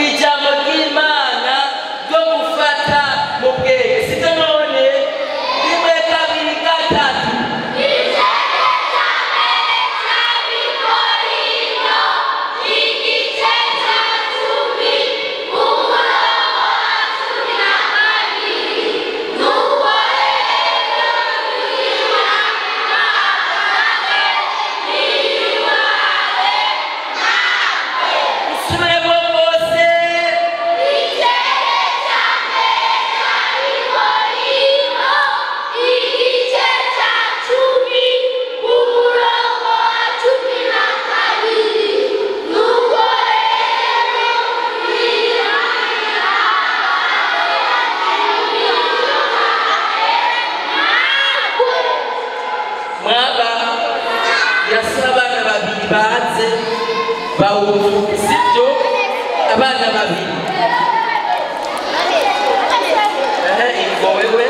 ijambo ry'Imana ryo gufata mu bwenge sibyo none rimwe kabiri gatatu igice cya 10 umurongo wa 12 nuko bamaze bawuvuga sibyo abana babiri ingo wewe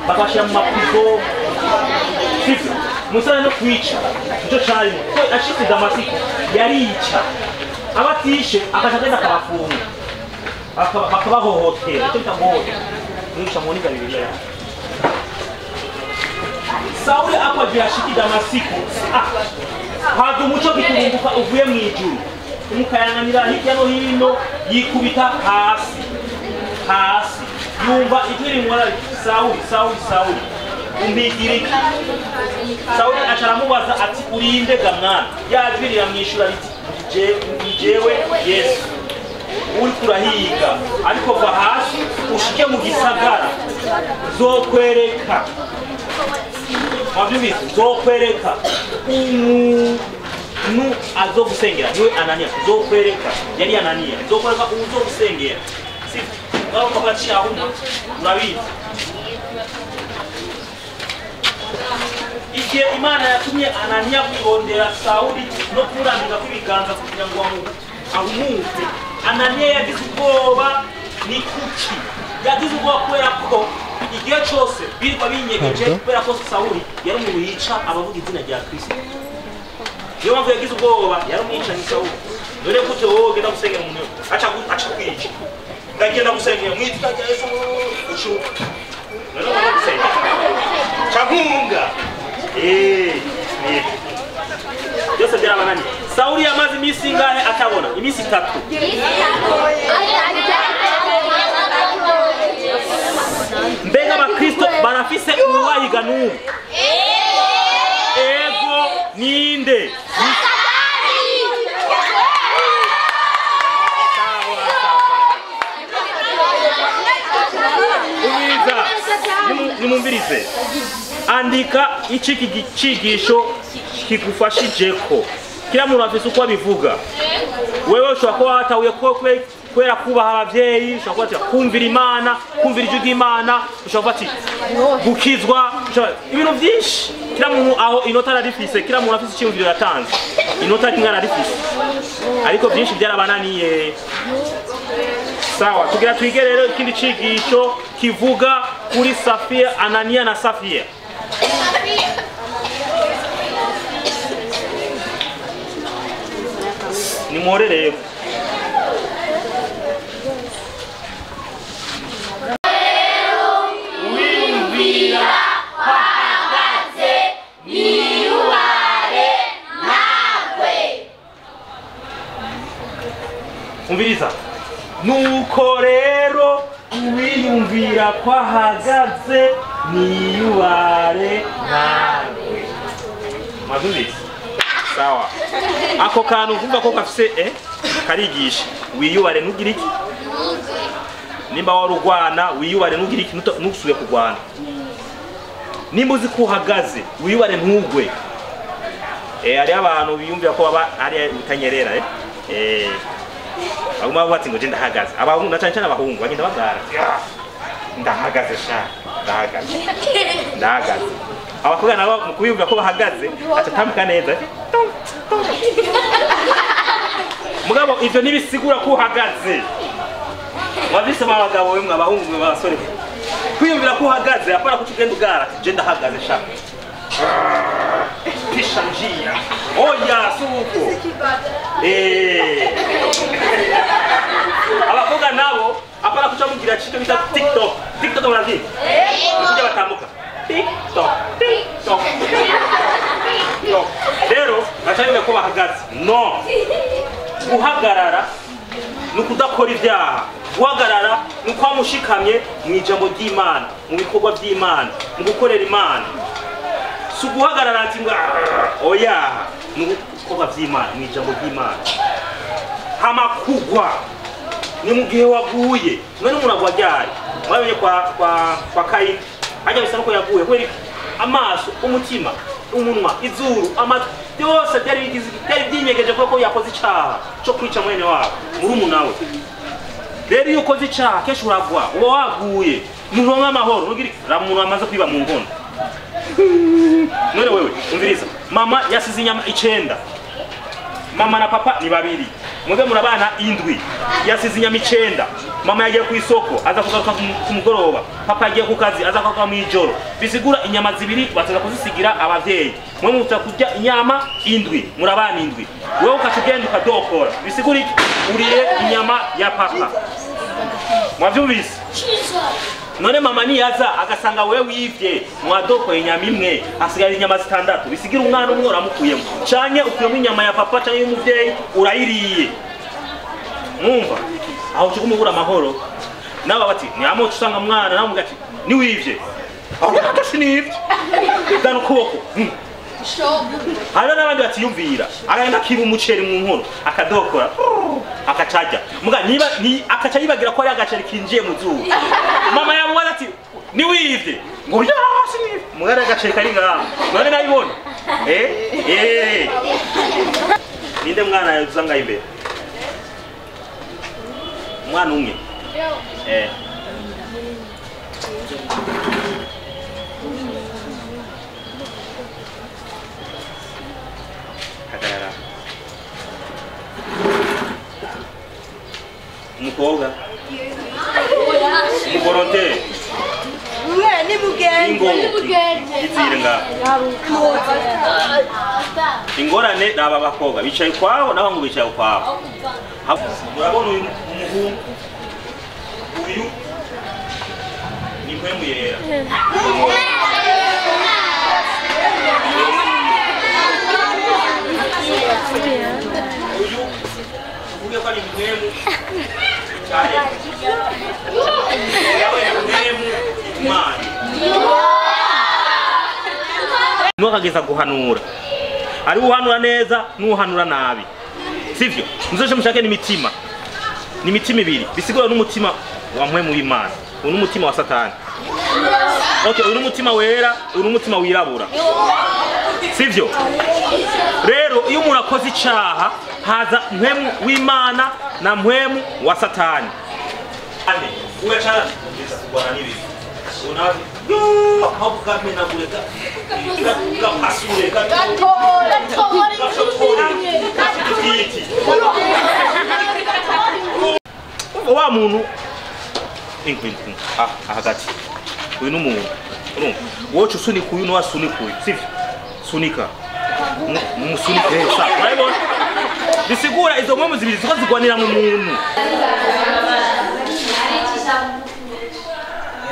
bakabashira mu maprizo sivyo musana no kwica nicyo carimo ko ashitse Damasiko yarica abatishe akaja agenda akabafunga bakabahohotera icyo bita guhohotera mwica muri Galilea. Sauli akwagira ashiki Damasiko haza umuco giturumbuka uvuye mu ijuru umukayanganira hirya no hino yikubita hasi yumva ijwi rimwara Sauli umbigire iki? Sauli acaramubaza ati urinde ga mwana yajwi riramwishura riti jewe Yesu uri kurahiga ariko va hasi ushike mu gisagara zokwereka wabyumvise zokwereka azogusengera niwe Anania zokwereka yari Anania zokwereka uzogusengera si ngaho kabacyaho urabizi igihe Imana yatumye Anania kwitondera Sauli no kurambika kw'ibiganza kugira ngo ahumute Anania yagize ubwoba ni kuki yagize ubwoba kubera ko igihe cyose birwa binyegeje kubera ko Sauli yari mu yica abavuga izina rya Kristo niyo mpamvu yagize ubwoba yari umwica ni Sauli none gute wowe ugenda gusengera umuntu aca kwica ndagenda gusengera mwitwa rya Yesu ucuka none wowe gusengera cankunga byose byarabananiye. Sauli yamaze iminsi ingahe atabona? Iminsi 3. Mbega abakristo barafise uwayiga n'umwe? Ego ninde? Nimumvirize andika iki kigisho kigufashijeko kila muntu afise uko abivuga wewe ushobora kuba watahuye kubera kubaha abavyeyi ushobora kuba kumvira Imana kumvira ijwi ry'Imana ushobora kuba gukizwa ibintu byinshi kila muntu aho inota ararifise kila muntu afise icyumviro yatanze inota rimwe ararifise ariko byinshi byarabananiye. Sawa tugira twige rero ikindi cigisho kivuga kuri Safia Anania na Safia. Ni more rero wiyumvira bahagaze niyubare nawe. umviriza nuko rero uwiyumvira ko ahagaze niyubare nawe. Madumvise sawa ako kantu kumva ko gafise karigisha wiyubare nugira iki nimba warugwana wiyubare nugira iki ntusuye kugwana nimba uzi ko uhagaze wiyubare ntugwe ari abantu biyumvira ko baba ari utanyerera baguma bati ngo je ndahagaze abahungu na cyane abahungu bagenda bagara ndahagaze sha ndahagaze abakobwa nabo mukubiyumvira ko bahagaze atatambuka neza mugabo ivyo nibisigura ko uhagaze wabisema abagabo bemwe abahungu mwe basore kwiyumvira ko uhagaze apara ko tugenda ugara je ndahagaze sha pisha njia oya suko abakobwa nabo apara kuca mugira cyo bita TikTok murazi kujya batambuka TikTok rero bacanye ko bahagaze no guhagarara nukudakora ibyaha guhagarara nuko amushikamye mu ijambo ry'Imana mu bikorwa by'Imana mu gukorera Imana su guhagarara ati ngo oya nuko by'Imana mu ijambo ry'Imana hamakugwa ni mu gihe waguye none umuntu agwajyaye mwamenye kwa Kaini ajya bisa nuko yaguye kweri amaso umutima umunwa izuru amatwi byose byari byinyegeje ko yakoze icyaha cyo kwica mwene wabo muri umunawe rero iyo ukoze icyaha kesho uragwa uba waguye muronka amahoro nugira ramuntu amaze kwiba mu nkono none wewe umviriza mama yasize inyama 9 mama na papa ni babiri mwebwe murabana 7 yasize inyama 9 mama yagiye ku isoko aza kugaruka ku mugoroba, papa yagiye ku kazi aza kugaruka mu ijoro, bisigura inyama zibiri bataza kuzisigira abavyeyi. Mwe muta kurya inyama indwi, murabana indwi, wewe ukatugenda ukadokora, bisigura uriye inyama ya papa. Mwavyumvise? None mama niyaza agasanga wewe wivye mwadokoye inyama imwe asigara inyama zitandatu, bisigira umwana umwe uramukuyemo, canke ukuyemo inyama ya papa canke y'umuvyeyi urayiriye. Mwumva aho cyo kumubura amahoro naba bati ni amo usanga mwana namuga ati ni wivye aho gatasi nivye dano kuboko hano nabandi bati yumvira agenda kiba umuceri mu nkono akadokora akacaja muga niba ni akaca yibagira ko ari agaceri kinjiye mu zuba. Mama yamubaza ati ni wivye ngo yasi ni muga agaceri kari ngaha none nayibona ninde mwana yazanga imbere mwana umwe hagarara umukobwa umugoronte ni mugenzi izire nga ingorane naba bakobwa bicaye kwabo n'abangu bicaye kwabo. Murabona uyu umuhungu uyu ni mpemu yera uyu uvuge ko ari mpemu cyane yawe mpemu Imana nukageza guhanura ari uhanura neza n'uhanura nabi, sivyo? Muzoje mushake n'imitima ibiri bisigura n'umutima wa mpemu w'Imana, n'umutima wa Satani. Okay, uyu n'umutima wera, uyu n'umutima wirabura, sivyo? Rero iyo umuntu akoze icaha haza mpemu w'Imana na mpemu wa Satani. Ane ugacara ngeza kugwana n'ibibi unazi yo how come na kureka pasure wa muntu hagati uyu n'umuntu wocu sunika uyu n'uwasunika uyu, sivyo? Sunika musunike sa urabona bisigura izo mpemu zibiri ziko zigwanira mu muntu.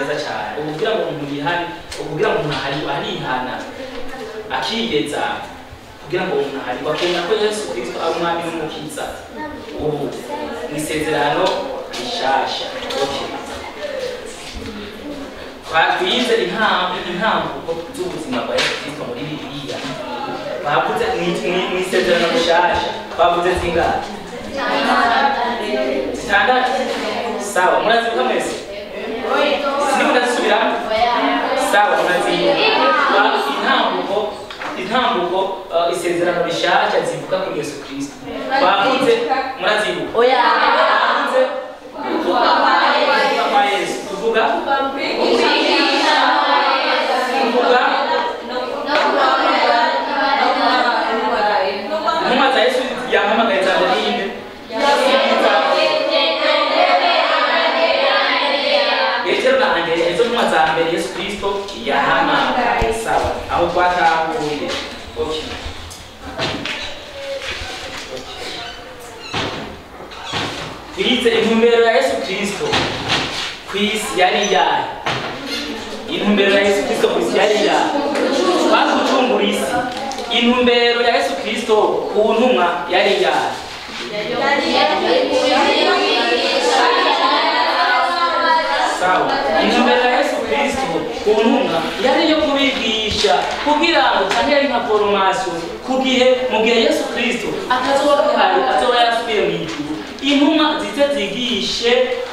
neza cyane ububwira ngo umuntu yihane, ububwira ngo umuntu arihana akigeza kugira ngo umuntu ahari bakunda ko Yesu Kristo ari umwami n'umukiza. Ubu ni isezerano rishasha. Twize intambuko z'ubuzima bwa Yesu Kristo muri Bibiliya. Bavuze mu isezerano rishasha bavuze zingana zitandatu. Sawa, murazibuka mwese? Sinimudasubiramo? Sawa, murazibuka intambuko isezerano rishasha zivuga kuri Yesu Kristo. Bavuze murazibuka? Oya. Bavuze kwa Yesu. Tuvuga? Numa za Yesu yahamagaye cyane n'inde? Izo numa za mbere Yesu Kristo yahamagaye. Sawa, aho twatahuye. Okay. Twize intumbero ya Yesu Kristo kw'isi yari yayo. Intumbero ya Yesu Kristo kw'isi yari yayo bagucungura isi. Intumbero ya Yesu Kristo ku ntumwa yari yayo. Sawa, intumbero ya Yesu Kristo ku ntumwa yari yo kubigisha kugira ngo kandi yari nka formation mu gihe Yesu Kristo akazoba azoba yasubiye mu ijuru, intumwa zize zigishe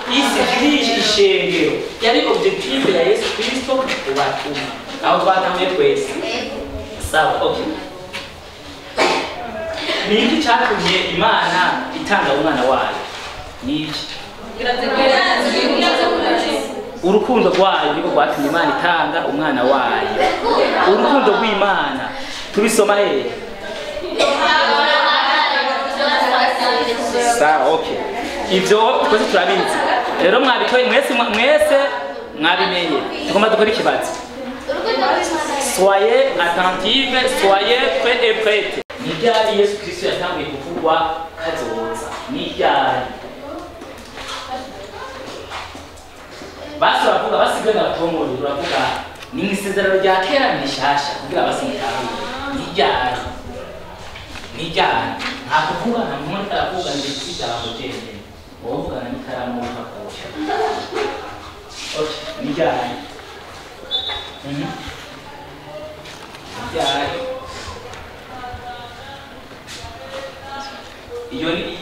isi, zigishe ishengero. Yari objective ya Yesu Kristo kubatuma. Aho twatamye twese. Sawa, okay. Ni iki cyatumye Imana itanga umwana wayo? Ni iki? Urukundo rwayo niko rwatumye Imana itanga umwana wayo. Urukundo rw'Imana tubisoma hehe? Sawa, okay. Ivyo twese turabizi. rero mwabitoye mwese mwabimenye tugomba dukora ikibazo. Soyez attentive, soyez prêts et prêtes. Ni ryari Yesu Kristo yatanguye kuvugwa kazoza? Ni ryari? Basi baravuga basigana batomori baravuga ni isezerano rya kera nishasha kugira basigana. Ni ryari? Ni ryari? Nta kuvuga nta muntu aravuga ndi ijambo jene. Wovuga na ikaramu y'akosha. Okay, ni ryari?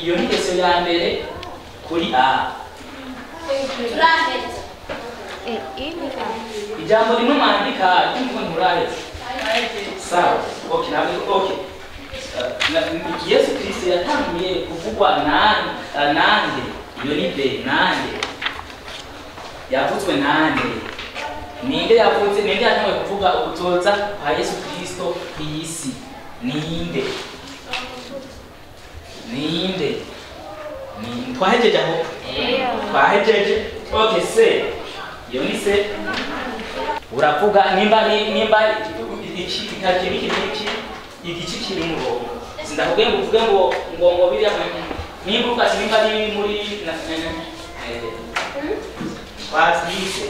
Iyo ni keso ya mbere kuri A. Ijambo rimwe mwandika ry'uko nturaheze. Sawa. Okay, okay. Yesu Kristo yatangiye kuvugwa nande. Iyo ni B, nande. Yavutswe nande. Ninde yavuze ninde yatangiye kuvuga ubutoza kwa Yesu Kristo ku isi? Ninde? Twahejeje aho? Twahejeje. Okay, se. Iyo ni se. Uravuga nimba iki igice kiri mu murongo. Sindakubwiye ngo uvuge ngo biriya nimba ukasi nimba ari muri twazise.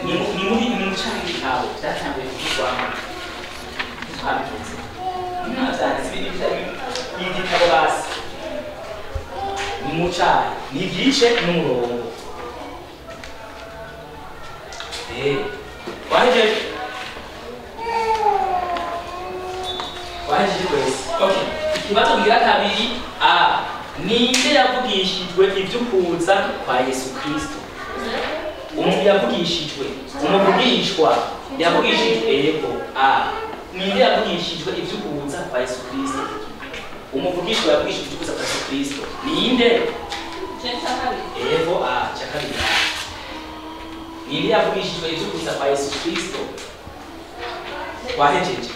Ni muri cyangwa ikawo byatangiye kuvugwamo. Twabivuze. Ntazazi igitabo basi. Ni mucayi, ni igice n'umurongo. Wahejeje kwezi. Okay. Ikibazo ngira kabiri A. Ninde yavugishijwe iby'ukuza kwa Yesu Kristo? Umuntu yavugishijwe, umuvugishwa yavugishijwe ego A. Ninde yavugishijwe iby'ukuza kwa Yesu Kristo? Umuvugishwa yavugishijwe iby'ukuza kwa Yesu Kristo. Ninde? Ego A. Chakabiri. Ninde yavugishijwe iby'ukuza kwa Yesu Kristo? Wahejeje.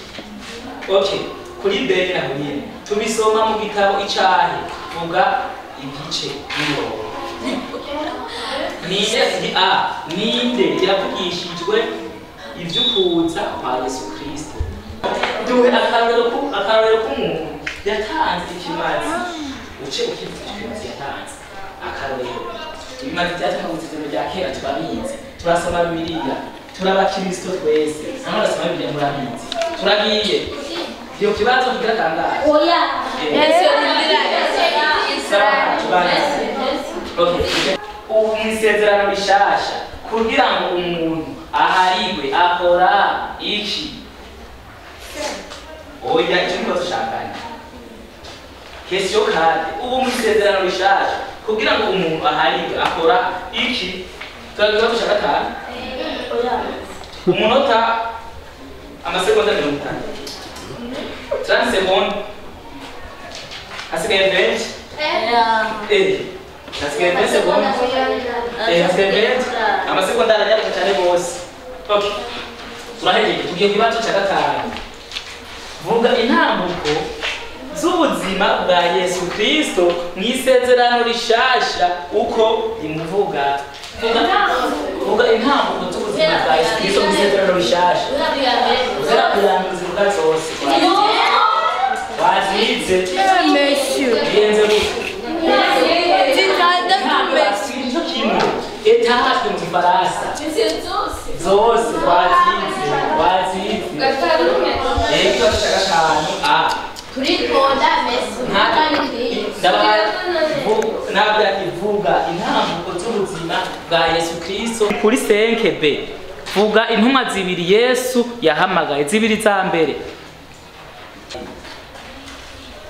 Okay. Kuri mbere na nyine tubisoma mu gitabo icahe vuga igice n'umurongo. Ninde yavugishijwe ivy'ukuza kwa Yesu Kristo? Duhe akarorero k'umuntu yatanze ikimazi uce ukivugishijwe yatanze akarorero. Ibimazi byatanzwe mu isezerano rya kera turabizi, turasoma Bibiliya, turabakristo twese, turasoma Bibiliya murabizi, turagiye. Iyo kibazo kigatangaje. Oya. Okay. Ubu mwisezerano bishasha kugira ngo umuntu aharigwe akora iki? Oya, icyo nibazo shakanye. Kesyo kade. Ubu mwisezerano bishasha kugira ngo umuntu aharigwe akora iki? Turagiye gushaka tano. Oya. Umunota amasegonda 50. 30 secondes. Hasigaye 20. Hasigaye 20 secondes. Hasigaye 20. Amasegonda arajya cyane bose. Okay. Turahejeje tugiye kibazo cya gatanu. Vuga intambuko z'ubuzima bwa Yesu Kristo mwisezerano rishasha uko rimuvuga. Vuga intambuko z'ubuzima bwa Yesu Kristo mwisezerano rishasha. Uzakurangiza zose. Wazize. Yenze buku. Icyo kimwe etahajwe mu Faransa. Zose wazize. Ego gatanu A. Turitonda Messi. Ntabwo yakivuga intambuko z'ubuzima bwa Yesu Kristo. Kuri 5B vuga intumwa zibiri Yesu yahamagaye, zibiri za mbere.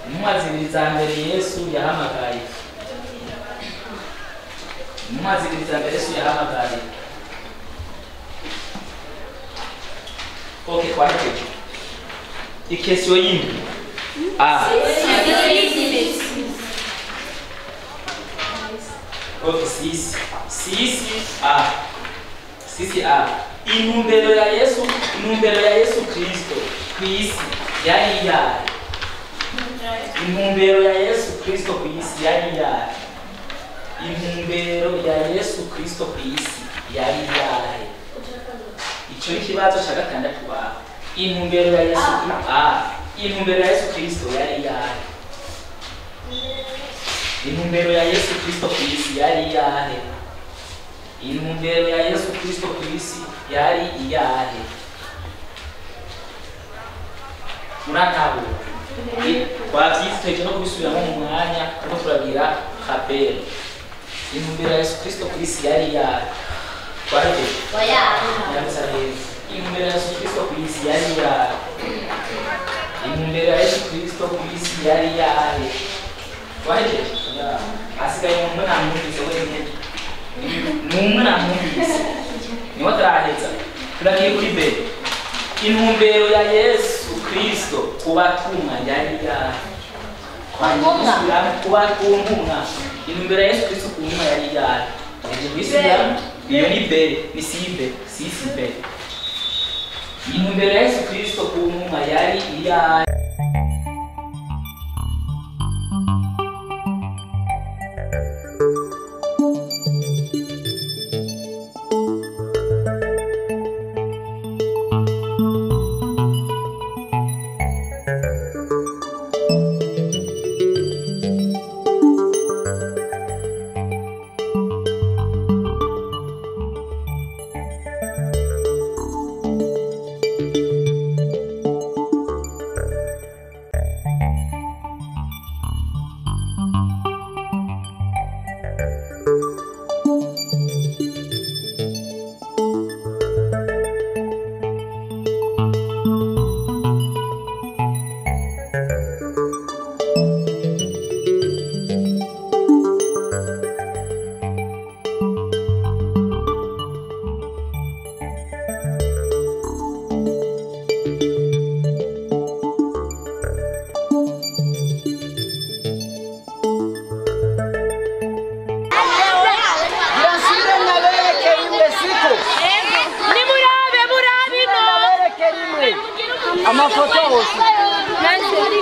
Intumwa zibiri za mbere Yesu yahamagaye. Intumwa zibiri za mbere Yesu yahamagaye. Okay, kwa hiyo ikesyo yindi A. Okay, sisi A. Intumbero ya Yesu Kristo kwisi yari yari. Intumbero ya Yesu Kristo kwisi yari yari. intumbero ya Yesu Kristo ku isi yari yahe? Ico ni ikibazo ca gatandatu baho. Intumbero ya Yesu intumbero ya Yesu Kristo yari yahe? Intumbero ya Yesu Kristo ku isi yari yahe? Intumbero ya Yesu Kristo ku isi yari iyahe? Muratahura? Twavyiteze no kubisubiramo mu mwanya kuko turagira kapero. Intumbero ya Yesu Kristo ku isi yari iyahe? Twahejeje? Nyabutsa neza. Intumbero ya Yesu Kristo ku isi yari iyahe? Intumbero ya Yesu Kristo ku isi yari iyahe? Twahejeje? Asigaye umuntu namwumvise wenyine. Numwe namwumvise. Niho turaheza. Turagiye kuri mbere. Intumbero ya Yesu Kristo ku batumwa yari iyahe? Ku batumwa. Intumbero ya Yesu Kristo ku ntumwa yari iyahe? Iyo ni mbere, ni sibe, sisi mbere. Intumbero ya Yesu Kristo ku ntumwa yari iyahe? Amafoto hose.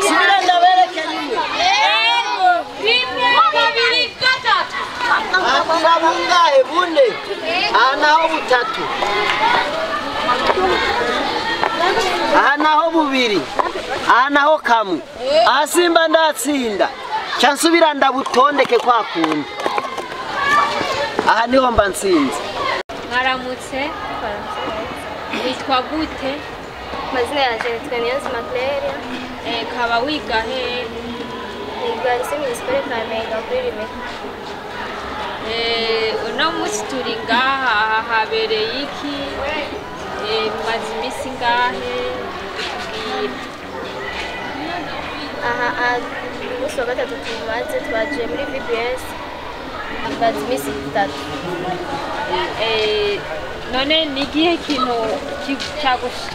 Sibira ndabereke rimwe. Rimwe, kabiri, gatatu. Aha bungahe bune. Aha naho butatu. Aha naho bubiri. Aha naho kamwe. Aha simba ndatsinda. Cansubira ndabutondeke kwa kundi. Aha niho mba nsinze. Mwaramutse. Witwa gute? Mazina yanjye nitwa Niyonzima Claire. Kaba wiga he? Niga isi minisipure Kamenge kuri rimwe. Uno munsi turi ngaha habereye iki? Mumaze iminsi ngahe? Aha umunsi wa gatatu tumaze twaje muri V.B.S. Tumaze iminsi itatu. None ni igihe kintu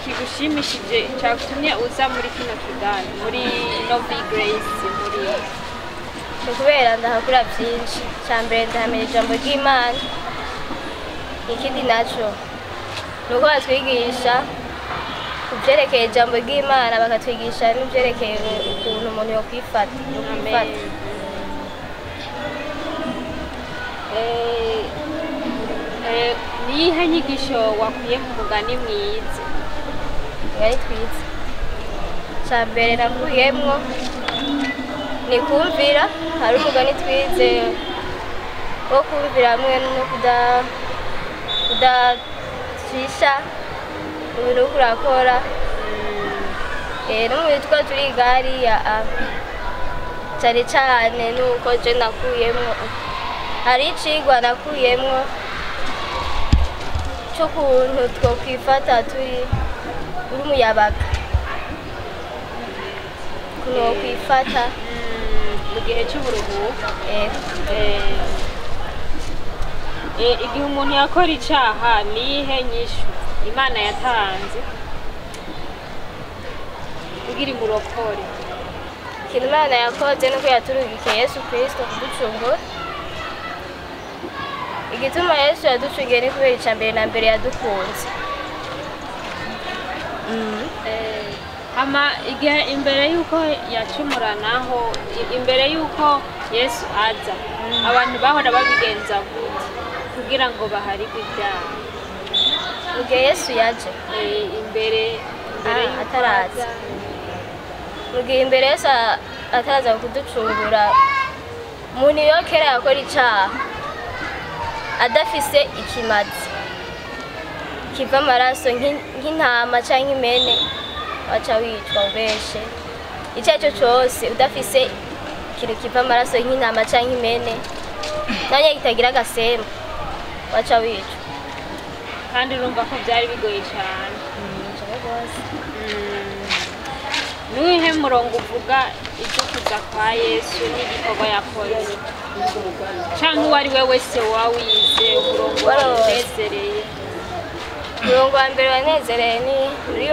kigushimishije cyagutumye uza muri kino kiganiro muri Novi Grace muri kubera ndahakura byinshi. Cyambere ndahamenya ijambo ry'Imana. Ikindi naco nuko batwigisha kubyerekeye ijambo ry'Imana, bakatwigisha n'ibyerekeye ukuntu umuntu yo kwifata. Niyihe nyigisho wakuye mu mugani mwiza? Yari twiza. Cyambere nakuyemwo ni kumvira. Hari umugani twize wo kumvira hamwe no kudacisha mu bintu kurakora. No mu bitwa turiga hariya cyane cyane nuko je nakuyemwo, hari icigwa nakuyemwo cy'ukuntu twokwifata turi umuyabaga, ukuntu wokwifata mu gihe cy'uburuhuko. Igihe umuntu yakora icaha nihe nyishu Imana yatanze kugira imurokore? Ikintu Imana yakoze nuko yaturugikiye Yesu Kristo kuducungura. Igituma Yesu yaducungiye ni kubera icambere na mbere yadukunze. Hama igihe imbere yuko yacumuranaho, imbere yuko Yesu aza abantu bahora babigenza gute kugira ngo baharigwe ibyaha mu gihe Yesu yaje imbere ataraza mu gihe imbere Yesu ataraza kuducungura umuntu iyo kera yakora icyaha adafise ikimazi kiva amaraso nk'intama cyangwa impene waca wicwa ubeshe icyo ari cyo cyose udafise ikintu kiva amaraso nk'intama cyangwa impene nanjye kitagira agasembu waca wicwa kandi urumva ko byari bigoye cyane nuwihe murongo uvuga icyo kuza kwa Yesu n'igikorwa yakoze cyangwa uwo ari we wese wawize umurongo wanezereye umurongo wa mbere wanezereye ni muri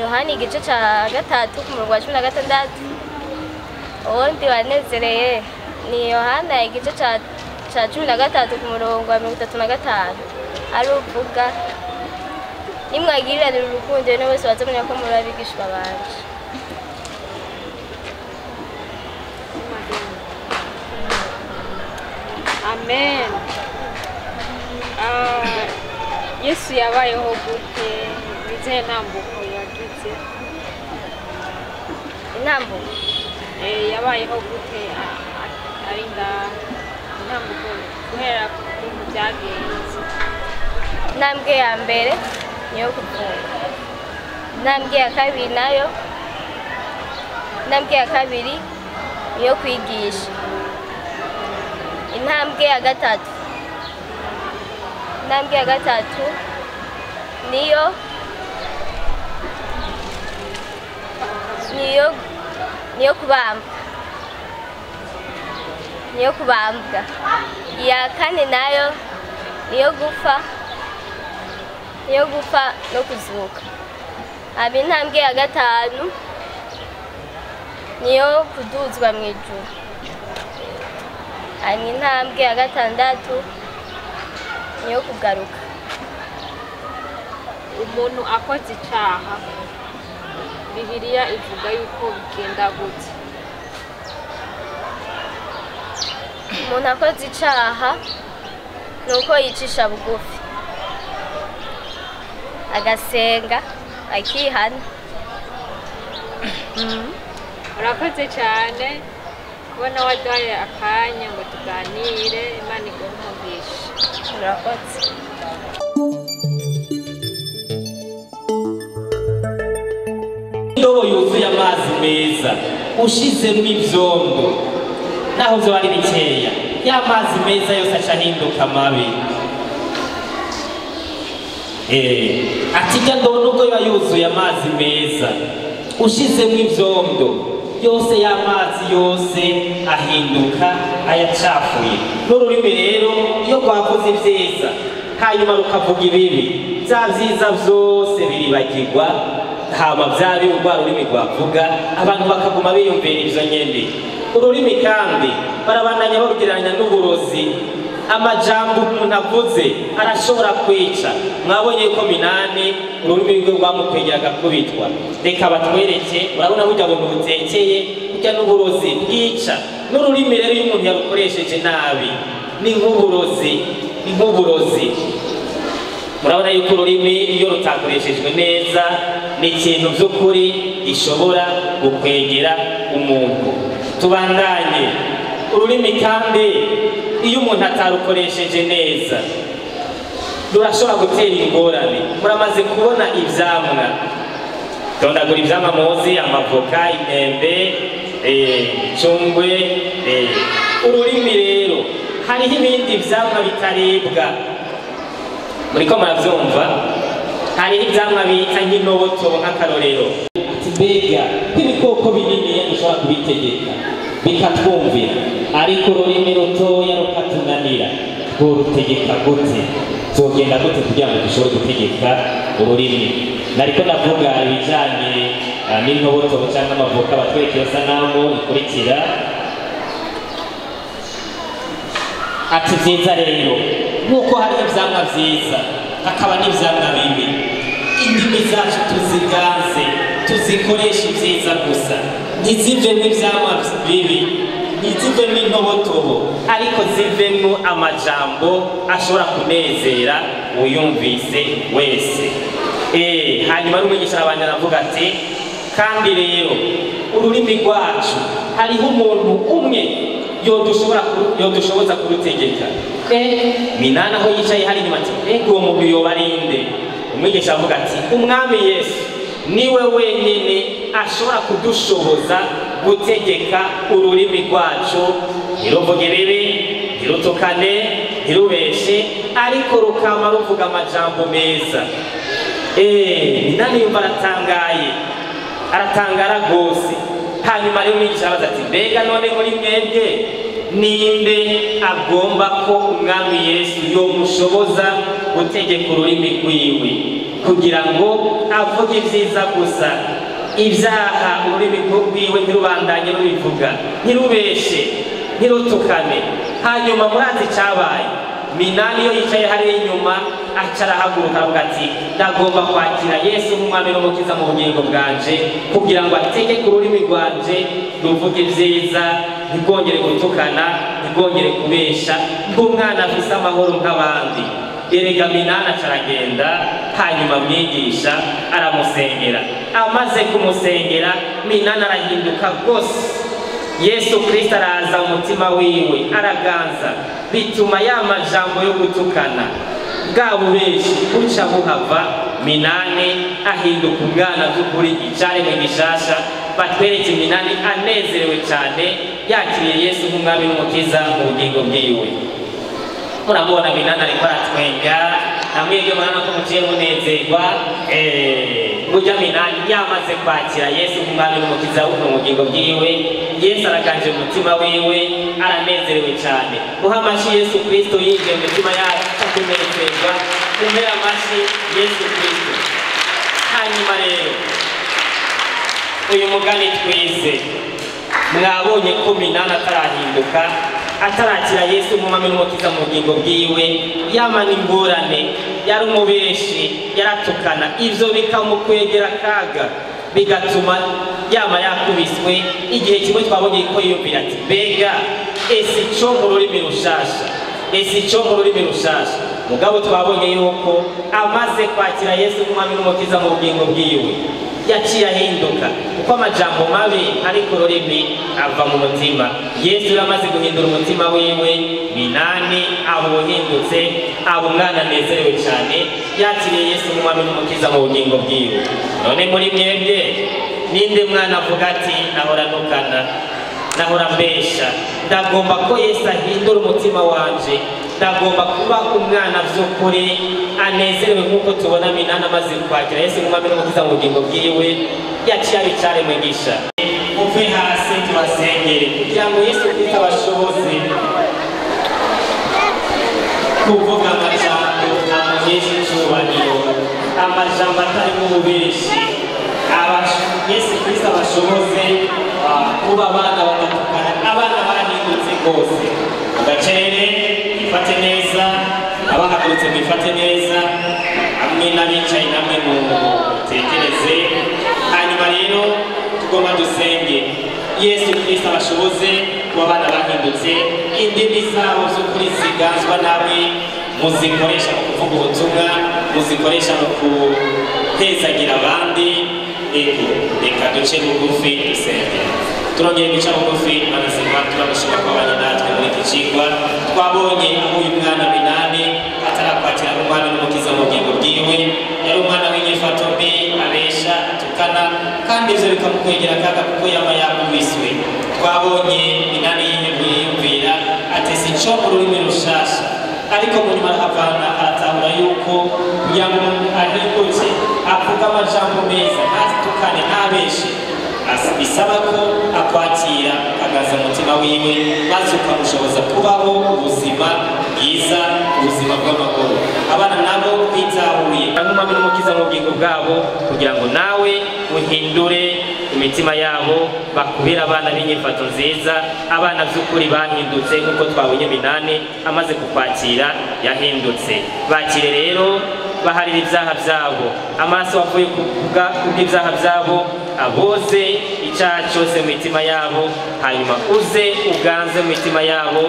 Yohana igice cya 3 ku murongo wa 16 uwundi wanezereye ni Yohana igice cya 13 ku murongo wa 35 ari uvuga nimwagirirana urukundo ne wese wazamenya ko muri abigishwa banje amen. Yesu yabayeho gute bize ntambuko yagize intambuko yabayeho gute ari intambuko guhera ku byagenze intambwe ya mbere niyo kuvuga intambwe ya kabiri nayo intambwe ya kabiri niyo kwigisha intambwe ya gatatu niyo kubambwa iya kane nayo niyo gupfa no kuzuka aba intambwe ya gatanu niyo kuduzwa mu ijuru hanyuma intambwe ya gatandatu niyo kugaruka umuntu akoze icyaha Bibiliya ivuga yuko bigenda gute umuntu akoze icyaha ni uko yicisha bugufi agasenga akihana urakoze cyane kubona waduhaye akanya ngo tuganire Imana iguhe urakoze indobo yuzuye amazi meza ushizemo ivyondo naho vyo ari bikeya ya mazi meza yose acahinduka mabi ati rya ndobo nubwo biba yuzuye amazi meza ushizemo ivyondo yose y'amazi yose ahinduka ayacafuye n'ururimi rero iyo rwavuze vyiza hanyuma rukavuga ibibi vya vyiza vyose biribagirwa hama vya bibi rwa rurimi rwavuga abantu bakaguma biyumvira ivyo nyene ururimi kandi barabandanya barugereranya n'uburozi amajambo umuntu avuze arashobora kwica mwabonye ko Minani ururimi rwe rwamukwegera agakubitwa reka batwereke urabona burya buntu butekeye burya n'uburozi bwica n'ururimi rero iyo umuntu yarukoresheje nabi ni nk'uburozi murabona yuko ururimi iyo rutakoreshejwe neza ni ikintu by'ukuri gishobora gukwegera umuntu tubandanye ururimi kandi iyo umuntu atarukoresheje neza rurashobora gutera ingorane muramaze kubona ivyamwa tondagura ivyamwa muzi amavoka imyembe icungwe ururimi rero hariho ibindi vyamwa bitaribwa muriko muravyumva hariho ivyamwa bita nk'inoboto nk'akarorero ati mbega nk'ibikoko bininiya dushobora kubitegeka bikatwumvira ariko ururimi rutoya rukatunanira rworutegeka gute zogenda gute kugira ngo dushobore gutegeka ururimi nariko ndavuga ibijanye n'intoboto cyangwa amavoka batwereka iyo sanamu ikurikira ati vyiza rero nk'uko hari ivyamwa vyiza hakaba n'ivyamwa bibi indimi zacu tuziganze tuzikoresha ivyiza gusa ntizivemwo ivyamwa bibi ntizivemo intobotobo ariko zivemo amajambo ashobora kunezera uyumvise wese. Hanyuma n'umwigisha arabanya aravuga ati kandi rero ururimi rwacu hariho umuntu umwe yodushoboza kurutegeka. Minani aho yicaye hari inyuma ati mbega uwo muntu yoba arinde? Umwigisha avuga ati umwami Yesu niwe wenyine ashobora kudushoboza gutegeka ururimi rwacu, ntiruvuge bibi, ntirutukane, ntirubeshe, ariko rukama ruvuga amajambo meza. Minani yumva aratangara rwose. Hanyuma rero umwigisha arabaza ati mbega none muri mwebwe ninde agomba ko umwami Yesu yomushoboza gutegeka ururimi rwiwe kugira ngo avuge ibyiza gusa, ibyaha ururimi rwiwe ntirubandanye rubivuga, ntirubeshe, ntirutukane? Hanyuma murazi icyabaye, Minani iyo yicaye hariya inyuma aca arahaguruka avuga ati ndagomba kwakira Yesu nk'umwami n'umukiza mu bugingo bwanje kugira ngo ategeke ururimi rwanje ruvuge ibyiza, ntirwongere gutukana, ntirwongere kubesha, nk'umwana afise amahoro nk'abandi. Erega Minani aca aragenda, hanyuma mwigisha aramusengera. Amaze kumusengera Minani arahinduka rwose. Yesu Kristo araza umutima wiwe araganza, bituma ya majambo yo gutukana bwa bubeshi buca buhava. Minani ahinduka umwana by'ukuri, icaremwe gishasha. Batwereke Minani anezerewe cyane yakiriye Yesu nk'umwami n'umukiza mu bugingo bwiwe. Murabona Minani ariko aratwenga, namwebwe murabona ko muciye munezerwa. Burya Minani yamaze kwakira Yesu nk'umwami n'umukiza mu bugingo bwiwe, Yesu araganje umutima wiwe, aranezerewe cyane. Muha amashyi Yesu Kristo yinjiye mu mitima yacu akunezerwa. Kumera amashyi Yesu Kristo. Hanyuma rero uyu mugani twize, mwabonye ko Minani atarahinduka, atarakira Yesu nk'umwami n'umukiza mu bugingo bwiwe, yamana ingorane, yari umubeshi, yaratukana. Ivyo bikamukwegera akaga, bigatuma yama yakubiswe. Igihe kimwe twabonye ko yiyumvira ati mbega ese ico mu rurimi rushasha, mugabo twabonye yuko amaze kwakira Yesu nk'umwami n'umukiza mu bugingo bwiwe yaciye ahinduka, kuko amajambo mabi ari ku rurimi ava mu mutima. Yesu yamaze guhindura umutima wiwe, Minani aba uhindutse, aba umwana anezerewe cyane, yakiriye Yesu nk'umwami n'umukiza mu bugingo bwiwe. None muri mwebwe ninde mwana avuga ati nahora ntukana, nahora mbesha? Ndagomba ko Yesu ahindura umutima wanje, ndagomba kuba umwana by'ukuri anezerewe nk'uko tubona Minani amaze kwakira Yesu nk'umwami n'umukiza mu bugingo bwiwe, yaciye abicaremwe gisha. Uve hasi tubasengere kugira ngo Yesu Kristo abashoboze kuvuga amajambo amuhesha icyubahiro, amajambo atarimo ububeshi. Yesu Kristo abashoboze kuba abana badatukana, abana bahindutse rwose. Mugacere mwifate neza, abahagurutse mwifate neza, hamwe n'abicaye namwe mutekereze. Hanyuma rero tugomba dusenge Yesu Kristo abashoboze kuba abana bahindutse, indimi zabo z'ukuri ziganzwa namwe muzikoresha mu kuvuga ubutumwa, muzikoresha mu kuhezagira abandi. Reka duce bugufi dusenge. Turongeye guca bugufi manazima, turamushima ko abanye natwe muri iki cigwa. Twabonye aho uyu mwana Minani atarakwakira umwami n'umukiza mu bugingo bwiwe, yari umwana w'inyifato mbi, abesha, atukana, kandi ivyo bikamukwegera akaga kuko yama yakubiswe. Twabonye Minani yiyumvira ati sinco ururimi rushasha, ariko mu nyuma arahavana aratahura yuko kugira ngo umuntu ahindutse avuga amajambo meza, ntatukane, ntabeshe, bisaba ko akwakira akagaza umutima wiwe, maze ukamushoboza kubaho ubuzima bwiza, ubuzima bw'amahoro. Abana nabo kwitahuye nk'umwami n'umukiza mu bugingo bwabo, kugira ngo nawe uhindure imitima yabo, bakubira abana b'inyifato nziza, abana by'ukuri bahindutse nk'uko twabonye Minani amaze kukwakira yahindutse. Bakire rero, baharira ibyaha byabo, amaraso wavuye kubw'ibyaha byabo aboze icyaha cyose mu mitima yabo, hanyuma uze uganze mu mitima yabo,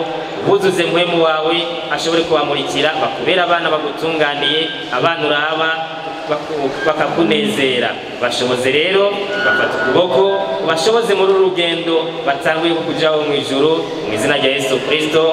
buzuze muhemu wawe, ashobore kubamurikira, bakubera abana bagutunganiye, abana uraba bakakunezera. Bashoboze rero, bafata ukuboko, bashoboze muri uru rugendo batanguye kukujaho mu ijuru, mu izina rya Yesu Kristo.